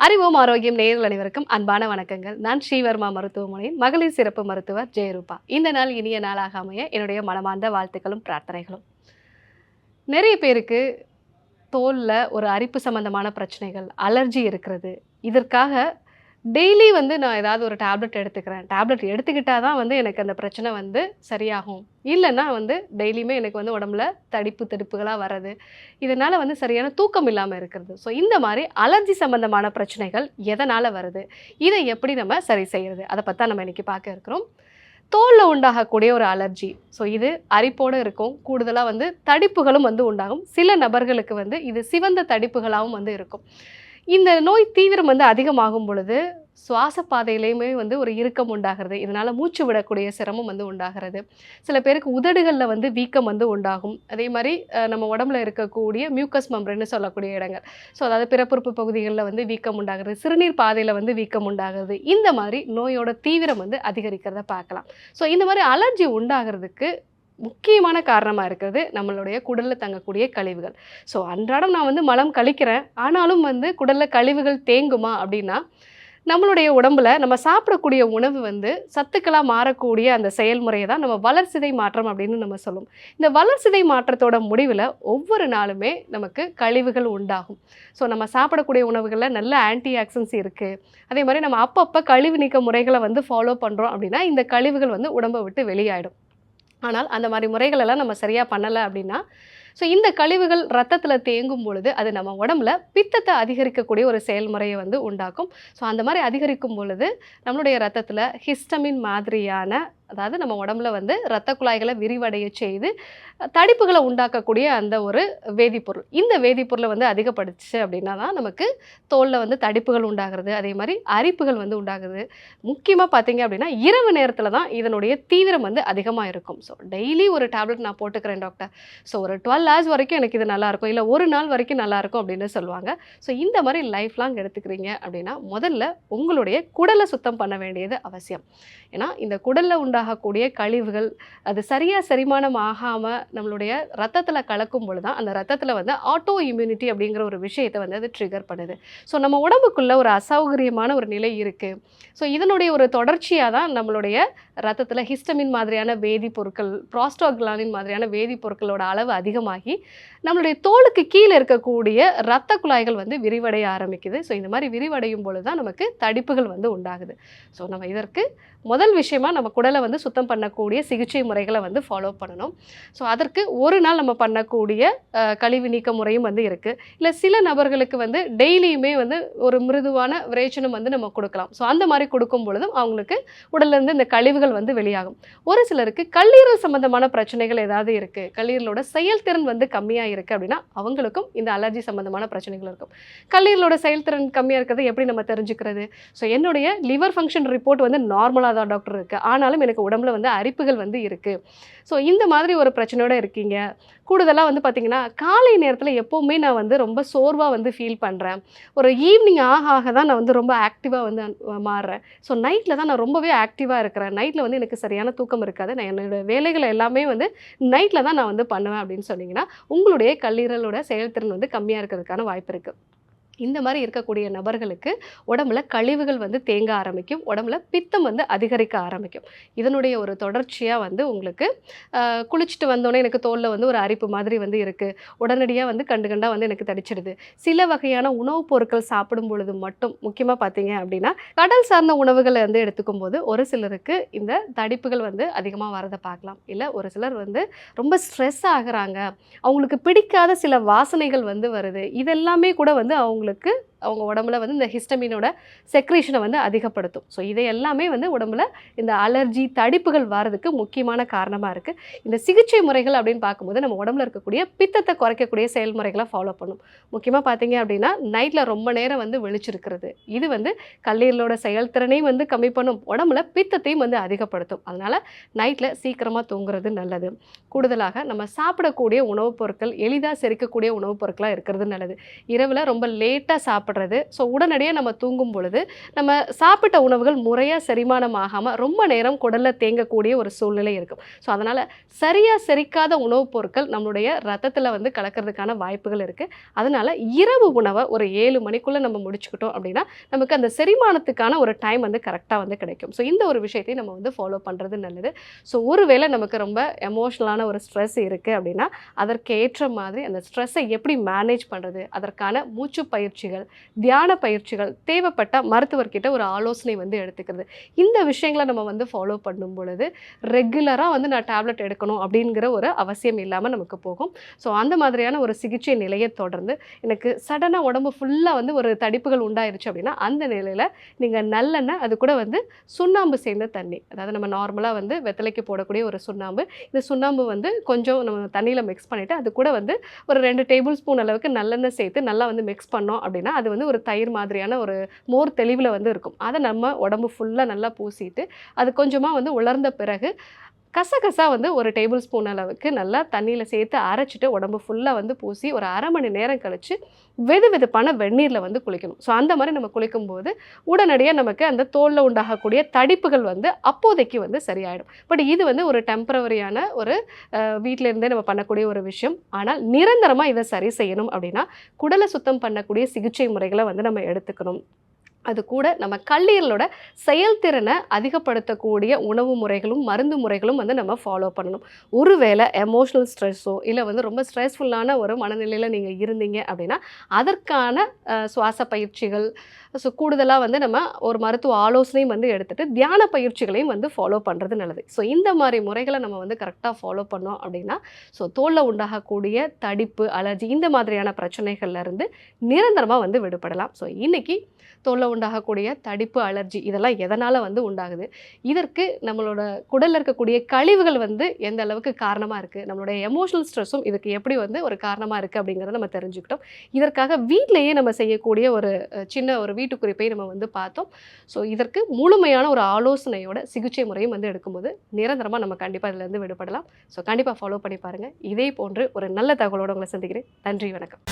அறிவோம் ஆரோக்கியம் நேயர்கள் அனைவருக்கும் அன்பான வணக்கங்கள். நான் ஸ்ரீவர்மா மருத்துவமனையின் மகளிர் சிறப்பு மருத்துவர் ஜெயரூபா. இந்த நாள் இனிய நாளாக அமைய என்னுடைய மனமார்ந்த வாழ்த்துக்களும் பிரார்த்தனைகளும். நிறைய பேருக்கு தோல்ல ஒரு அரிப்பு சம்பந்தமான பிரச்சனைகள், அலர்ஜி இருக்கிறது. இதற்காக டெய்லி நான் ஏதாவது ஒரு டேப்லெட் எடுத்துக்கிறேன். டேப்லெட் எடுத்துக்கிட்டா தான் எனக்கு அந்த பிரச்சனை சரியாகும். இல்லைன்னா டெய்லியுமே எனக்கு உடம்புல தடிப்புகளாக வர்றது. இதனால் சரியான தூக்கம் இல்லாமல் இருக்கிறது. ஸோ இந்த மாதிரி அலர்ஜி சம்பந்தமான பிரச்சனைகள் எதனால் வருது? இதை எப்படி நம்ம சரி செய்கிறது? அதை பற்றி தான் நம்ம இன்றைக்கி பார்க்க இருக்கிறோம். தோலில் உண்டாகக்கூடிய ஒரு அலர்ஜி. ஸோ இது அரிப்போடு இருக்கும். கூடுதலாக தடிப்புகளும் உண்டாகும். சில நபர்களுக்கு இது சிவந்த தடிப்புகளாகவும் இருக்கும். இந்த நோய் தீவிரம் அதிகமாகும் பொழுது சுவாச பாதையிலையுமே ஒரு இறுக்கம் உண்டாகிறது. இதனால் மூச்சு விடக்கூடிய சிரமம் உண்டாகிறது. சில பேருக்கு உதடுகளில் வீக்கம் உண்டாகும். அதே மாதிரி நம்ம உடம்புல இருக்கக்கூடிய மியூக்கஸ் மெம்பரேன்னு சொல்லக்கூடிய இடங்கள், ஸோ அதாவது பிறப்புறுப்பு பகுதிகளில் வீக்கம் உண்டாகிறது. சிறுநீர் பாதையில் வீக்கம் உண்டாகிறது. இந்த மாதிரி நோயோட தீவிரம் அதிகரிக்கிறத பார்க்கலாம். ஸோ இந்த மாதிரி அலர்ஜி உண்டாகிறதுக்கு முக்கியமான காரணமாக இருக்கிறது நம்மளுடைய குடலில் தங்கக்கூடிய கழிவுகள். ஸோ அன்றாடம் நான் மலம் கழிக்கிறேன், ஆனாலும் குடலில் கழிவுகள் தேங்குமா அப்படின்னா, நம்மளுடைய உடம்புல நம்ம சாப்பிடக்கூடிய உணவு சத்துக்களாக மாறக்கூடிய அந்த செயல்முறையை தான் நம்ம வளர்சிதை மாற்றம் அப்படின்னு நம்ம சொல்லுவோம். இந்த வளர்சிதை மாற்றத்தோட முடிவில் ஒவ்வொரு நாளுமே நமக்கு கழிவுகள் உண்டாகும். ஸோ நம்ம சாப்பிடக்கூடிய உணவுகளில் நல்ல ஆன்டி ஆக்சிடென்ட்ஸ் இருக்குது. அதே மாதிரி நம்ம அப்பப்போ கழிவு நீக்க முறைகளை ஃபாலோ பண்ணுறோம் அப்படின்னா இந்த கழிவுகள் உடம்பை விட்டு வெளியாயிடும். ஆனால் அந்த மாதிரி முறைகளெல்லாம் நம்ம சரியாக பண்ணலை அப்படின்னா, ஸோ இந்த கழிவுகள் ரத்தத்தில் தேங்கும் பொழுது அது நம்ம உடம்புல பித்தத்தை அதிகரிக்கக்கூடிய ஒரு செயல்முறையை உண்டாக்கும். ஸோ அந்த மாதிரி அதிகரிக்கும் பொழுது நம்மளுடைய ரத்தத்தில் ஹிஸ்டமின் மாதிரியான, அதாவது நம்ம உடம்புல இரத்த குழாய்களை விரிவடைய செய்து தடிப்புகளை உண்டாக்கக்கூடிய அந்த ஒரு வேதிப்பொருள், இந்த வேதிப்பொருளை அதிகப்படுத்துச்சு அப்படின்னா தான் நமக்கு தோலில் தடிப்புகள் உண்டாகிறது. அதே மாதிரி அரிப்புகள் உண்டாகுது. முக்கியமாக பார்த்தீங்க அப்படின்னா இரவு நேரத்தில் தான் இதனுடைய தீவிரம் அதிகமாக இருக்கும். ஸோ டெய்லி ஒரு டேப்லெட் நான் போட்டுக்கிறேன் டாக்டர், ஸோ ஒரு 12 hours வரைக்கும் எனக்கு இது நல்லாயிருக்கும், இல்லை ஒரு நாள் வரைக்கும் நல்லாயிருக்கும் அப்படின்னு சொல்லுவாங்க. ஸோ இந்த மாதிரி லைஃப் லாங் எடுத்துக்கிறீங்க அப்படின்னா முதல்ல உங்களுடைய குடலை சுத்தம் பண்ண வேண்டியது அவசியம். ஏன்னா இந்த குடலில் உண்டாகக்கூடிய கழிவுகள் அது சரியாக செரிமானம் ஆகாமல் நம்மளுடைய ரத்தத்தில் கலக்கும் பொழுது தான் அந்த ரத்தத்தில் ஆட்டோ இம்யூனிட்டி அப்படிங்கிற ஒரு விஷயத்தை அது ட்ரிகர் பண்ணுது. ஸோ நம்ம உடம்புக்குள்ளே ஒரு அசௌகரியமான ஒரு நிலை இருக்குது. ஸோ இதனுடைய ஒரு தொடர்ச்சியாக தான் நம்மளுடைய ரத்தத்தில் ஹிஸ்டமின் மாதிரியான வேதிப்பொருட்கள், ப்ராஸ்டோக்லானின் மாதிரியான வேதிப்பொருட்களோட அளவு அதிகமாகி நம்மளுடைய தோலுக்கு கீழே இருக்கக்கூடிய இரத்த குழாய்கள் விரிவடைய ஆரம்பிக்குது. ஸோ இந்த மாதிரி விரிவடையும் பொழுது தான் நமக்கு தடிப்புகள் உண்டாகுது. ஸோ நம்ம இதற்கு முதல் விஷயமா நம்ம குடலை சுத்தம் பண்ணக்கூடிய சிகிச்சை முறைகளை ஃபாலோ பண்ணணும். ஸோ அதற்கு ஒரு நாள் நம்ம பண்ணக்கூடிய கழிவு நீக்க முறையும் இருக்குது. இல்லை சில நபர்களுக்கு டெய்லியுமே ஒரு மிருதுவான விரேச்சனம் நம்ம கொடுக்கலாம். ஸோ அந்த மாதிரி கொடுக்கும் பொழுதும் அவங்களுக்கு உடல்லேருந்து இந்த கழிவுகள் வெளியாகும். ஒரு சிலருக்கு கல்லீரல் சம்பந்தமான பிரச்சனைகள் ஏதாவது இருக்குது, கல்லீரலோட செயல்திறன் கம்மியாக இருக்குது அப்படின்னா அவங்களுக்கும் இந்த அலர்ஜி சம்பந்தமான பிரச்சனைகள் இருக்கும். கல்லீரலோட செயல்திறன் கம்மியாக இருக்கிறது எப்படி நம்ம தெரிஞ்சுக்கிறது? ஸோ என்னுடைய லிவர் ஃபங்க்ஷன் ரிப்போர்ட் நார்மலாக தான் டாக்டர் இருக்குது, ஆனாலும் எனக்கு உடம்புல அரிப்புகள் இருக்குது. ஸோ இந்த மாதிரி ஒரு பிரச்சனையோடு இருக்கீங்க. கூடுதலாக பார்த்தீங்கன்னா காலை நேரத்தில் எப்போவுமே நான் ரொம்ப சோர்வாக ஃபீல் பண்ணுறேன். ஒரு ஈவினிங் ஆக தான் நான் ரொம்ப ஆக்டிவாக மாறுறேன். ஸோ நைட்டில் தான் நான் ரொம்பவே ஆக்டிவாக இருக்கிறேன். நைட்டில் எனக்கு சரியான தூக்கம் இருக்காது. நான் என்னோடய வேலைகளை எல்லாமே நைட்டில் தான் நான் பண்ணுவேன் அப்படின்னு சொன்னீங்கன்னா உங்களுடைய கல்லீரலோட செயல்திறன் கம்மியாக இருக்கிறதுக்கான வாய்ப்பு இருக்குது. இந்த மாதிரி இருக்கக்கூடிய நபர்களுக்கு உடம்புல கழிவுகள் தேங்க ஆரம்பிக்கும், உடம்புல பித்தம் அதிகரிக்க ஆரம்பிக்கும். இதனுடைய ஒரு தொடர்ச்சியாக உங்களுக்கு குளிச்சுட்டு வந்தோடனே எனக்கு தோலில் ஒரு அரிப்பு மாதிரி இருக்குது. உடனடியாக கண்டு எனக்கு தடிச்சிடுது. சில வகையான உணவுப் பொருட்கள் சாப்பிடும் பொழுது மட்டும், முக்கியமாக பார்த்தீங்க அப்படின்னா கடல் சார்ந்த உணவுகளை எடுத்துக்கும் போது ஒரு சிலருக்கு இந்த தடிப்புகள் அதிகமாக வரதை பார்க்கலாம். இல்லை ஒரு சிலர் ரொம்ப ஸ்ட்ரெஸ் ஆகுறாங்க, அவங்களுக்கு பிடிக்காத சில வாசனைகள் வருது. இதெல்லாமே கூட அவங்க உடம்புல இந்த ஹிஸ்டமினோட செக்ரீஷனை அதிகப்படுத்தும். ஸோ இதை எல்லாமே உடம்புல இந்த அலர்ஜி தடிப்புகள் வர்றதுக்கு முக்கியமான காரணமாக இருக்குது. இந்த சிகிச்சை முறைகள் அப்படின்னு பார்க்கும்போது நம்ம உடம்புல இருக்கக்கூடிய பித்தத்தை குறைக்கக்கூடிய செயல்முறைகளை ஃபாலோ பண்ணும். முக்கியமாக பார்த்தீங்க அப்படின்னா நைட்டில் ரொம்ப நேரம் விழிச்சிருக்கிறது, இது கல்லீரலோட செயல்திறனையும் கம்மி பண்ணும், உடம்புல பித்தத்தையும் அதிகப்படுத்தும். அதனால் நைட்டில் சீக்கிரமாக தூங்குறது நல்லது. கூடுதலாக நம்ம சாப்பிடக்கூடிய உணவுப் பொருட்கள் எளிதாக செரிக்கக்கூடிய உணவுப் பொருட்களாக இருக்கிறது நல்லது. இரவில் ரொம்ப லேட்டாக சாப்பிட்றது. ஸோ உடனடியாக நம்ம தூங்கும் பொழுது நம்ம சாப்பிட்ட உணவுகள் முறையாக செரிமானம் ஆகாமல் ரொம்ப நேரம் குடலில் தேங்கக்கூடிய ஒரு சூழ்நிலை இருக்கும். ஸோ அதனால் சரியாக செரிக்காத உணவுப் பொருட்கள் நம்மளுடைய ரத்தத்தில் வந்து கலக்கிறதுக்கான வாய்ப்புகள் இருக்குது. அதனால் இரவு உணவை ஒரு 7 மணிக்குள்ளே நம்ம முடிச்சுக்கிட்டோம் அப்படின்னா நமக்கு அந்த செரிமானத்துக்கான ஒரு டைம் வந்து கரெக்டாக வந்து கிடைக்கும். ஸோ இந்த ஒரு விஷயத்தையும் நம்ம வந்து ஃபாலோ பண்ணுறது நல்லது. ஸோ ஒருவேளை நமக்கு ரொம்ப எமோஷ்னலான ஒரு ஸ்ட்ரெஸ் இருக்குது அப்படின்னா அதற்கேற்ற மாதிரி அந்த ஸ்ட்ரெஸ்ஸை எப்படி மேனேஜ் பண்ணுறது, அதற்கான மூச்சு பயிற்சிகள், தியான பயிற்சிகள், தேவைப்பட்ட மருத்துவர்கிட்ட ஒரு ஆலோசனை வந்து எடுத்துக்கிறது. இந்த விஷயங்களை நம்ம வந்து ஃபாலோ பண்ணும் பொழுது ரெகுலராக வந்து நான் டேப்லெட் எடுக்கணும் அப்படிங்கிற ஒரு அவசியம் இல்லாமல் நமக்கு போகும். ஸோ அந்த மாதிரியான ஒரு சிகிச்சை நிலையை தொடர்ந்து எனக்கு சடனாக உடம்பு ஃபுல்லாக வந்து ஒரு தடிப்புகள் உண்டாயிருச்சு அப்படின்னா அந்த நிலையில் நீங்கள் நல்லெண்ணெய், அது கூட வந்து சுண்ணாம்பு சேர்ந்த தண்ணி, அதாவது நம்ம நார்மலாக வந்து வெத்தலைக்கு போடக்கூடிய ஒரு சுண்ணாம்பு, இந்த சுண்ணாம்பு வந்து கொஞ்சம் நம்ம தண்ணியில் மிக்ஸ் பண்ணிவிட்டு அது கூட வந்து ஒரு 2 டேபிள் ஸ்பூன் அளவுக்கு நல்லெண்ணெய் சேர்த்து நல்லா வந்து மிக்ஸ் பண்ணோம் அப்படின்னா அது வந்து ஒரு தயிர் மாதிரியான ஒரு மோர் தெளிவில் வந்து இருக்கும். அதை நம்ம உடம்பு ஃபுல்லாக நல்லா பூசிட்டு அது கொஞ்சமாக வந்து உலர்ந்த பிறகு கசகசா வந்து ஒரு டேபிள் ஸ்பூன் அளவுக்கு நல்லா தண்ணியில் சேர்த்து அரைச்சிட்டு உடம்பு ஃபுல்லாக வந்து பூசி ஒரு அரை மணி நேரம் கழித்து வெது வெதுப்பான வெந்நீரில் வந்து குளிக்கணும். ஸோ அந்த மாதிரி நம்ம குளிக்கும்போது உடனடியாக நமக்கு அந்த தோலில் உண்டாகக்கூடிய தடிப்புகள் வந்து அப்போதைக்கு வந்து சரியாயிடும். பட் இது வந்து ஒரு டெம்பரவரியான ஒரு வீட்டிலேருந்தே நம்ம பண்ணக்கூடிய ஒரு விஷயம். ஆனால் நிரந்தரமாக இதை சரி செய்யணும் அப்படின்னா குடலை சுத்தம் பண்ணக்கூடிய சிகிச்சை முறைகளை வந்து நம்ம எடுத்துக்கணும். அது கூட நம்ம கல்லீரலோட செயல்திறனை அதிகப்படுத்தக்கூடிய உணவு முறைகளும் மருந்து முறைகளும் வந்து நம்ம ஃபாலோ பண்ணணும். ஒருவேளை எமோஷ்னல் ஸ்ட்ரெஸ்ஸோ இல்லை வந்து ரொம்ப ஸ்ட்ரெஸ்ஃபுல்லான ஒரு மனநிலையில் நீங்கள் இருந்தீங்க அப்படின்னா அதற்கான சுவாச பயிற்சிகள், ஸோ கூடுதலாக வந்து நம்ம ஒரு மருத்துவ ஆலோசனையும் வந்து எடுத்துகிட்டு தியான பயிற்சிகளையும் வந்து ஃபாலோ பண்ணுறது நல்லது. ஸோ இந்த மாதிரி முறைகளை நம்ம வந்து கரெக்டாக ஃபாலோ பண்ணோம் அப்படின்னா ஸோ தோலில் உண்டாகக்கூடிய தடிப்பு, அலர்ஜி இந்த மாதிரியான பிரச்சனைகள்லேருந்து நிரந்தரமாக வந்து விடுபடலாம். ஸோ இன்றைக்கி தோலில் உண்டாகக்கூடிய தடிப்பு, அலர்ஜி இதெல்லாம் எதனால் வந்து உண்டாகுது, இதற்கு நம்மளோட குடலில் இருக்கக்கூடிய கழிவுகள் வந்து எந்த அளவுக்கு காரணமாக இருக்குது, நம்மளுடைய எமோஷனல் ஸ்ட்ரெஸ்ஸும் இதுக்கு எப்படி வந்து ஒரு காரணமாக இருக்குது அப்படிங்கிறத நம்ம தெரிஞ்சுக்கிட்டோம். இதற்காக வீட்டிலேயே நம்ம செய்யக்கூடிய ஒரு சின்ன ஒரு வீட்டு குறிப்பை நம்ம வந்து பார்த்தோம். ஸோ இதற்கு முழுமையான ஒரு ஆலோசனையோட சிகிச்சை முறையும் வந்து எடுக்கும்போது நிரந்தரமாக நம்ம கண்டிப்பாக இதிலேருந்து விடுபடலாம். ஸோ கண்டிப்பாக ஃபாலோ பண்ணி பாருங்கள். இதே போன்று ஒரு நல்ல தகவலோடு உங்களை சந்திக்கிறேன். நன்றி, வணக்கம்.